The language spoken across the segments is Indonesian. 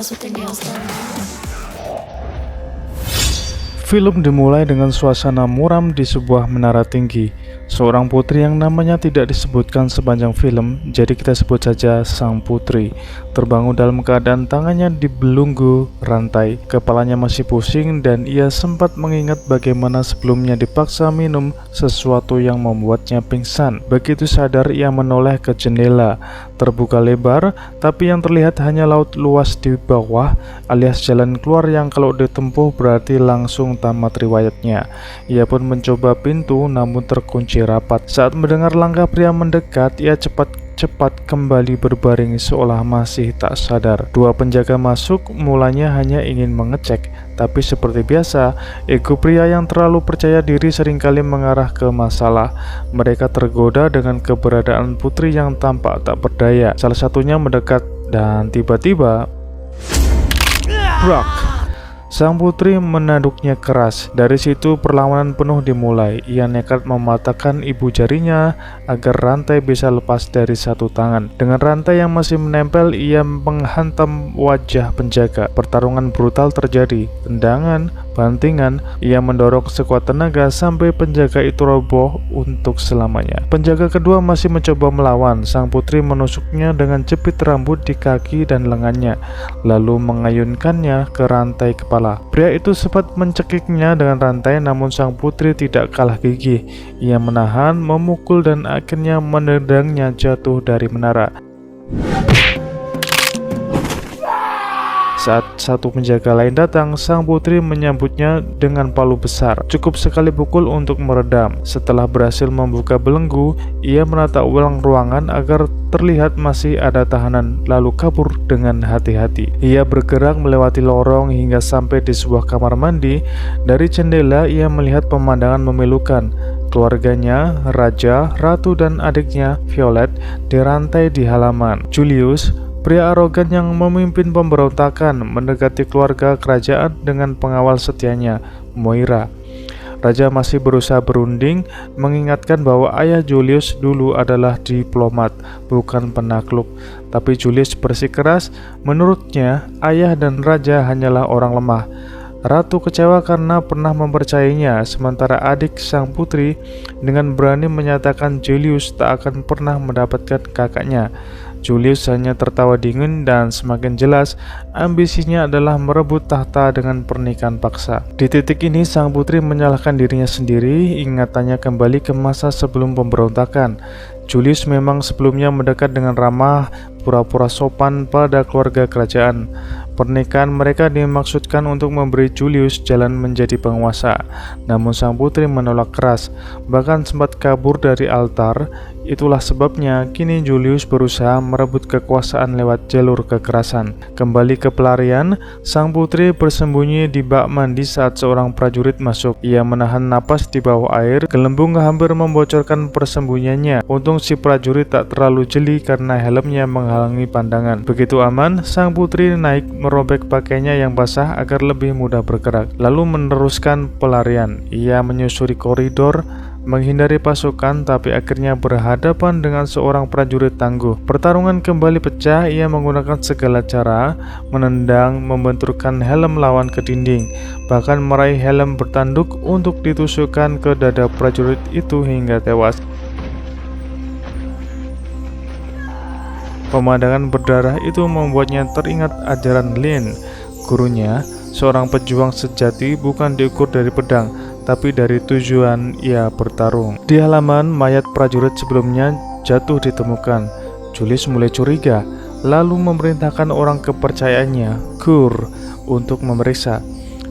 fast with their nails done. Film dimulai dengan suasana muram di sebuah menara tinggi. Seorang putri yang namanya tidak disebutkan sepanjang film, jadi kita sebut saja sang putri, terbangun dalam keadaan tangannya dibelunggu rantai. Kepalanya masih pusing dan ia sempat mengingat bagaimana sebelumnya dipaksa minum sesuatu yang membuatnya pingsan. Begitu sadar, ia menoleh ke jendela. Terbuka lebar, tapi yang terlihat hanya laut luas di bawah, alias jalan keluar yang kalau ditempuh berarti langsung tamat riwayatnya. Ia pun mencoba pintu namun terkunci rapat. Saat mendengar langkah pria mendekat, ia cepat kembali berbaring seolah masih tak sadar. Dua penjaga masuk, mulanya hanya ingin mengecek, tapi seperti biasa, ego pria yang terlalu percaya diri seringkali mengarah ke masalah. Mereka tergoda dengan keberadaan putri yang tampak tak berdaya. Salah satunya mendekat dan tiba-tiba brak! Sang putri menaduknya keras. Dari situ perlawanan penuh dimulai. Ia nekat mematahkan ibu jarinya agar rantai bisa lepas dari satu tangan. Dengan rantai yang masih menempel, ia menghantam wajah penjaga. Pertarungan brutal terjadi. Tendangan, bantingan, ia mendorong sekuat tenaga sampai penjaga itu roboh untuk selamanya. Penjaga kedua masih mencoba melawan. Sang putri menusuknya dengan jepit rambut di kaki dan lengannya, lalu mengayunkannya ke rantai kepala. Pria itu sempat mencekiknya dengan rantai, namun sang putri tidak kalah gigih. Ia menahan, memukul, dan akhirnya menendangnya jatuh dari menara. Saat satu penjaga lain datang, sang putri menyambutnya dengan palu besar. Cukup sekali pukul untuk meredam. Setelah berhasil membuka belenggu, ia menata ulang ruangan agar terlihat masih ada tahanan, lalu kabur dengan hati-hati. Ia bergerak melewati lorong hingga sampai di sebuah kamar mandi. Dari jendela, ia melihat pemandangan memilukan. Keluarganya, raja, ratu, dan adiknya, Violet, dirantai di halaman. Julius, pria arogan yang memimpin pemberontakan, mendekati keluarga kerajaan dengan pengawal setianya, Moira. Raja masih berusaha berunding, mengingatkan bahwa ayah Julius dulu adalah diplomat, bukan penakluk. Tapi Julius bersikeras, menurutnya ayah dan raja hanyalah orang lemah. Ratu kecewa karena pernah mempercayainya, sementara adik sang putri dengan berani menyatakan Julius tak akan pernah mendapatkan kakaknya. Julius hanya tertawa dingin dan semakin jelas ambisinya adalah merebut tahta dengan pernikahan paksa. Di titik ini sang putri menyalahkan dirinya sendiri, ingatannya kembali ke masa sebelum pemberontakan. Julius memang sebelumnya mendekat dengan ramah, pura-pura sopan pada keluarga kerajaan. Pernikahan mereka dimaksudkan untuk memberi Julius jalan menjadi penguasa, namun sang putri menolak keras, bahkan sempat kabur dari altar. Itulah sebabnya kini Julius berusaha merebut kekuasaan lewat jalur kekerasan. Kembali ke pelarian, sang putri bersembunyi di bak mandi saat seorang prajurit masuk. Ia menahan napas di bawah air, gelembung hampir membocorkan persembunyiannya. Untung si prajurit tak terlalu jeli karena helmnya menghalangi pandangan. Begitu aman, sang putri naik merobek pakaiannya yang basah agar lebih mudah bergerak, lalu meneruskan pelarian. Ia menyusuri koridor, menghindari pasukan, tapi akhirnya berhadapan dengan seorang prajurit tangguh. Pertarungan kembali pecah. Ia menggunakan segala cara, menendang, membenturkan helm lawan ke dinding, bahkan meraih helm bertanduk untuk ditusukkan ke dada prajurit itu hingga tewas. Pemandangan berdarah itu membuatnya teringat ajaran Lin, gurunya. Seorang pejuang sejati bukan diukur dari pedang, tapi dari tujuan ia bertarung. Di halaman, mayat prajurit sebelumnya jatuh ditemukan. Julius mulai curiga, lalu memerintahkan orang kepercayaannya, Kur, untuk memeriksa.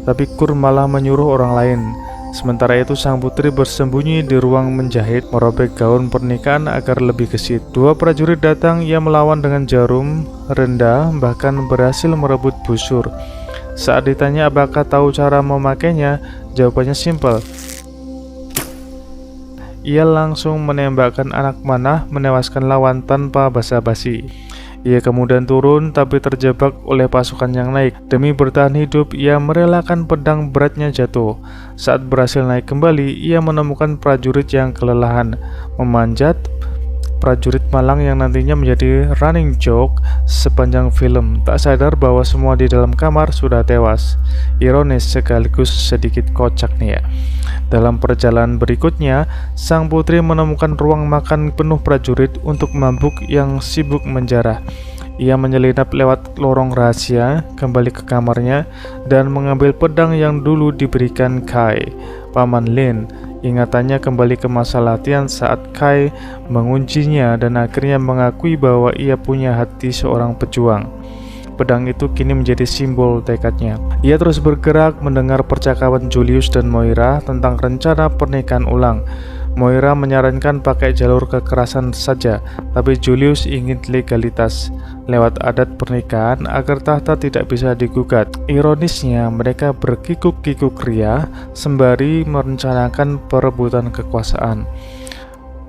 Tapi Kur malah menyuruh orang lain. Sementara itu sang putri bersembunyi di ruang menjahit, merobek gaun pernikahan agar lebih gesit. Dua prajurit datang, ia melawan dengan jarum, rendah, bahkan berhasil merebut busur. Saat ditanya apakah tahu cara memakainya, jawabannya simpel. Ia langsung menembakkan anak panah, menewaskan lawan tanpa basa-basi. Ia kemudian turun tapi terjebak oleh pasukan yang naik. Demi bertahan hidup, ia merelakan pedang beratnya jatuh. Saat berhasil naik kembali, ia menemukan prajurit yang kelelahan. Memanjat, prajurit malang yang nantinya menjadi running joke sepanjang film. Tak sadar bahwa semua di dalam kamar sudah tewas. Ironis sekaligus sedikit kocak nih ya. Dalam perjalanan berikutnya, sang putri menemukan ruang makan penuh prajurit untuk mabuk yang sibuk menjarah. Ia menyelinap lewat lorong rahasia, kembali ke kamarnya, dan mengambil pedang yang dulu diberikan Kai, paman Lin. Ingatannya kembali ke masa latihan saat Kai menguncinya dan akhirnya mengakui bahwa ia punya hati seorang pejuang. Pedang itu kini menjadi simbol tekadnya. Ia terus bergerak mendengar percakapan Julius dan Moira tentang rencana pernikahan ulang. Moira menyarankan pakai jalur kekerasan saja, tapi Julius ingin legalitas lewat adat pernikahan agar tahta tidak bisa digugat. Ironisnya, mereka berkikuk-kikuk ria sembari merencanakan perebutan kekuasaan.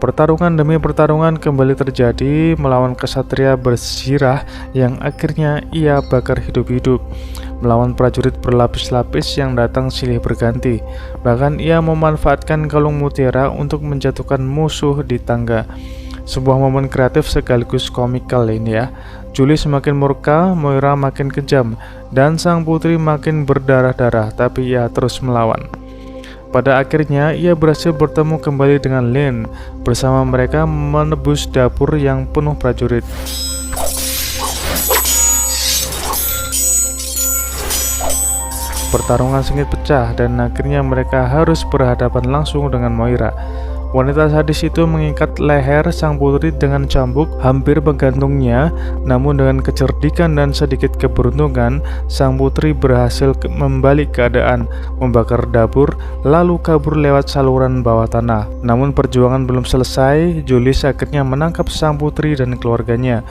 Pertarungan demi pertarungan kembali terjadi melawan kesatria bersirah yang akhirnya ia bakar hidup-hidup, melawan prajurit berlapis-lapis yang datang silih berganti. Bahkan ia memanfaatkan kalung mutiara untuk menjatuhkan musuh di tangga. Sebuah momen kreatif sekaligus komikal ini ya. Julius semakin murka, Moira makin kejam, dan sang putri makin berdarah-darah, tapi ia terus melawan. Pada akhirnya, ia berhasil bertemu kembali dengan Lin. Bersama mereka menebus dapur yang penuh prajurit. Pertarungan sengit pecah dan akhirnya mereka harus berhadapan langsung dengan Moira. Wanita sadis itu mengikat leher sang putri dengan cambuk, hampir menggantungnya. Namun dengan kecerdikan dan sedikit keberuntungan, sang putri berhasil membalik keadaan, membakar dapur, lalu kabur lewat saluran bawah tanah. Namun perjuangan belum selesai. Julius akhirnya menangkap sang putri dan keluarganya,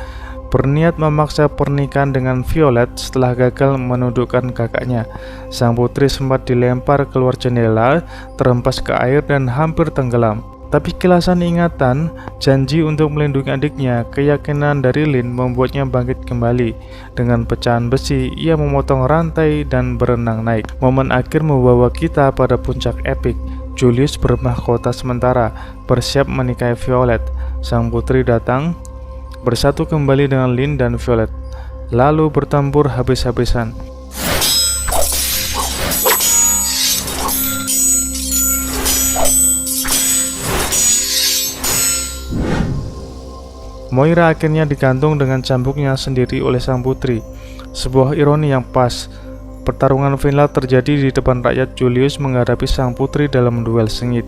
berniat memaksa pernikahan dengan Violet setelah gagal menundukkan kakaknya. Sang putri sempat dilempar keluar jendela, terhempas ke air dan hampir tenggelam. Tapi kilasan ingatan, janji untuk melindungi adiknya, keyakinan dari Lin membuatnya bangkit kembali. Dengan pecahan besi, ia memotong rantai dan berenang naik. Momen akhir membawa kita pada puncak epik. Julius bermahkota sementara, bersiap menikahi Violet. Sang putri datang, bersatu kembali dengan Lin dan Violet, lalu bertempur habis-habisan. Moira akhirnya digantung dengan cambuknya sendiri oleh sang putri. Sebuah ironi yang pas. Pertarungan final terjadi di depan rakyat. Julius menghadapi sang putri dalam duel sengit.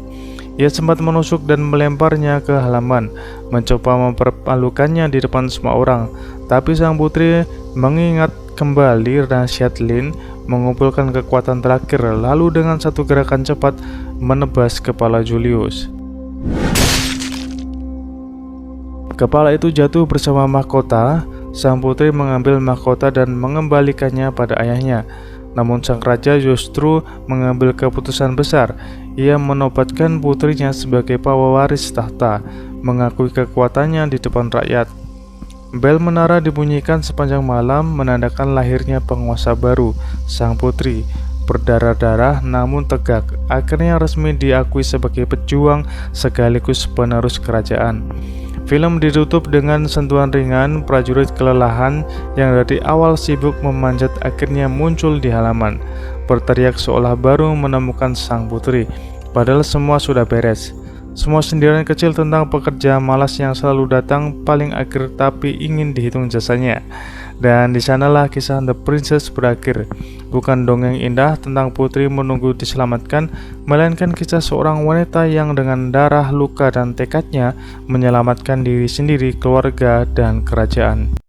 Ia sempat menusuk dan melemparnya ke halaman, mencoba mempermalukannya di depan semua orang. Tapi sang putri mengingat kembali nasihat Lin, mengumpulkan kekuatan terakhir, lalu dengan satu gerakan cepat menebas kepala Julius. Kepala itu jatuh bersama mahkota. Sang putri mengambil mahkota dan mengembalikannya pada ayahnya. Namun sang raja justru mengambil keputusan besar. Ia menobatkan putrinya sebagai pewaris tahta, mengakui kekuatannya di depan rakyat. Bel menara dibunyikan sepanjang malam, menandakan lahirnya penguasa baru, sang putri. Berdarah-darah namun tegak, akhirnya resmi diakui sebagai pejuang sekaligus penerus kerajaan. Film ditutup dengan sentuhan ringan. Prajurit kelelahan yang dari awal sibuk memanjat akhirnya muncul di halaman, berteriak seolah baru menemukan sang putri, padahal semua sudah beres. Semua sindiran kecil tentang pekerja malas yang selalu datang paling akhir tapi ingin dihitung jasanya. Dan di sanalah kisah The Princess berakhir. Bukan dongeng indah tentang putri menunggu diselamatkan, melainkan kisah seorang wanita yang dengan darah, luka, dan tekadnya menyelamatkan diri sendiri, keluarga, dan kerajaan.